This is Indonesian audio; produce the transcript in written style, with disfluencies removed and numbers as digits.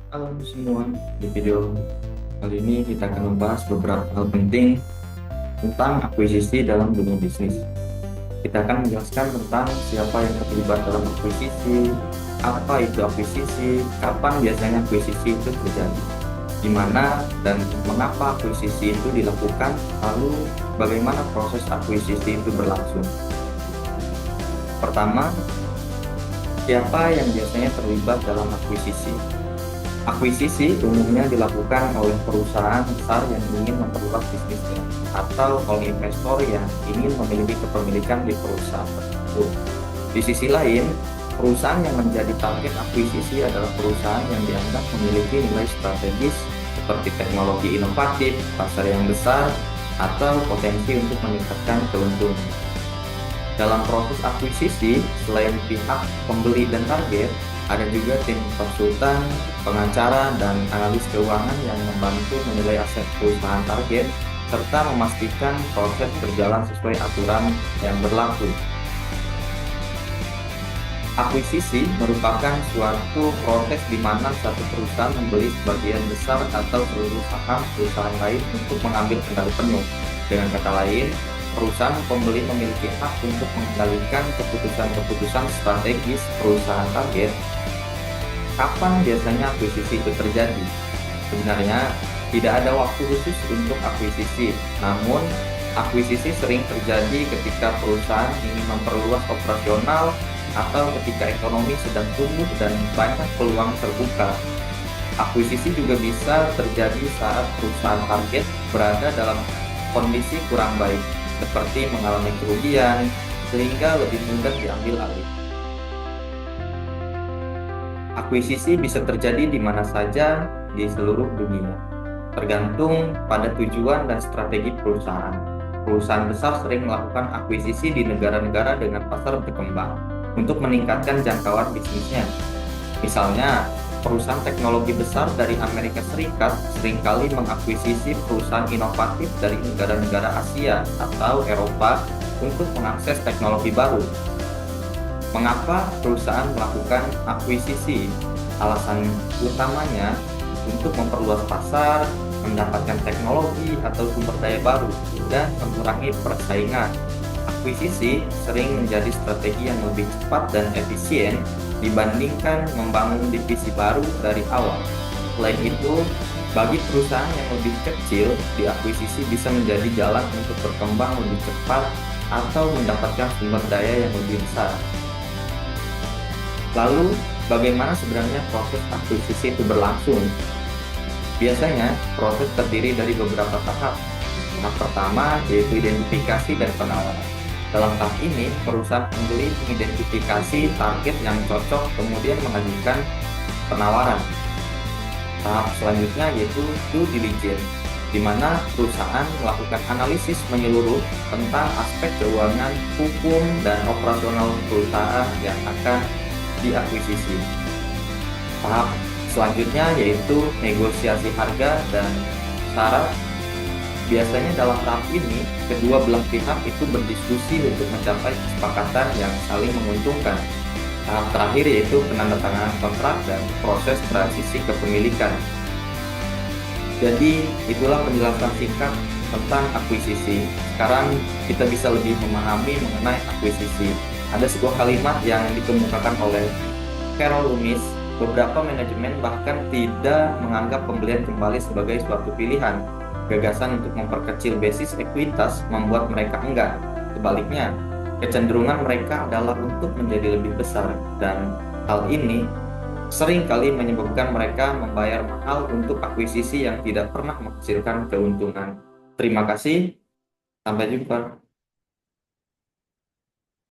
Halo semua, di video kali ini kita akan membahas beberapa hal penting tentang akuisisi dalam dunia bisnis. Kita akan menjelaskan tentang siapa yang terlibat dalam akuisisi, apa itu akuisisi, kapan biasanya akuisisi itu terjadi, di mana dan mengapa akuisisi itu dilakukan, lalu bagaimana proses akuisisi itu berlangsung. Pertama, siapa yang biasanya terlibat dalam akuisisi? Akuisisi umumnya dilakukan oleh perusahaan besar yang ingin memperluas bisnisnya atau oleh investor yang ingin memiliki kepemilikan di perusahaan tersebut. Di sisi lain, perusahaan yang menjadi target akuisisi adalah perusahaan yang dianggap memiliki nilai strategis seperti teknologi inovatif, pasar yang besar, atau potensi untuk meningkatkan keuntungan. Dalam proses akuisisi, selain pihak pembeli dan target, ada juga tim konsultan, pengacara, dan analis keuangan yang membantu menilai aset perusahaan target serta memastikan proses berjalan sesuai aturan yang berlaku. Akuisisi merupakan suatu proses di mana satu perusahaan membeli sebagian besar atau seluruh saham perusahaan lain untuk mengambil kendali penuh. Dengan kata lain, perusahaan pembeli memiliki hak untuk mengendalikan keputusan-keputusan strategis perusahaan target. Kapan biasanya akuisisi itu terjadi? Sebenarnya tidak ada waktu khusus untuk akuisisi, namun akuisisi sering terjadi ketika perusahaan ingin memperluas operasional atau ketika ekonomi sedang tumbuh dan banyak peluang terbuka. Akuisisi juga bisa terjadi saat perusahaan target berada dalam kondisi kurang baik, seperti mengalami kerugian, sehingga lebih mudah diambil alih. Akuisisi bisa terjadi di mana saja di seluruh dunia, tergantung pada tujuan dan strategi perusahaan. Perusahaan besar sering melakukan akuisisi di negara-negara dengan pasar berkembang untuk meningkatkan jangkauan bisnisnya. Misalnya, perusahaan teknologi besar dari Amerika Serikat seringkali mengakuisisi perusahaan inovatif dari negara-negara Asia atau Eropa untuk mengakses teknologi baru. Mengapa perusahaan melakukan akuisisi? Alasan utamanya untuk memperluas pasar, mendapatkan teknologi atau sumber daya baru, dan mengurangi persaingan. Akuisisi sering menjadi strategi yang lebih cepat dan efisien dibandingkan membangun divisi baru dari awal. Selain itu, bagi perusahaan yang lebih kecil, diakuisisi bisa menjadi jalan untuk berkembang lebih cepat atau mendapatkan sumber daya yang lebih besar. Lalu, bagaimana sebenarnya proses akuisisi itu berlangsung? Biasanya, proses terdiri dari beberapa tahap. Tahap pertama yaitu identifikasi dan penawaran. Dalam tahap ini, perusahaan pembeli mengidentifikasi target yang cocok kemudian mengajukan penawaran. Tahap selanjutnya yaitu due diligence, di mana perusahaan melakukan analisis menyeluruh tentang aspek keuangan, hukum, dan operasional perusahaan yang akan diakuisisi. Tahap selanjutnya yaitu negosiasi harga dan syarat. Biasanya dalam tahap ini, kedua belah pihak itu berdiskusi untuk mencapai kesepakatan yang saling menguntungkan. Tahap terakhir yaitu penandatanganan kontrak dan proses transisi kepemilikan. Jadi, itulah penjelasan singkat tentang akuisisi. Sekarang kita bisa lebih memahami mengenai akuisisi. Ada sebuah kalimat yang dikemukakan oleh Carol Loomis, beberapa manajemen bahkan tidak menganggap pembelian kembali sebagai suatu pilihan. Gagasan untuk memperkecil basis ekuitas membuat mereka enggan. Sebaliknya, kecenderungan mereka adalah untuk menjadi lebih besar, dan hal ini sering kali menyebabkan mereka membayar mahal untuk akuisisi yang tidak pernah menghasilkan keuntungan. Terima kasih, sampai jumpa.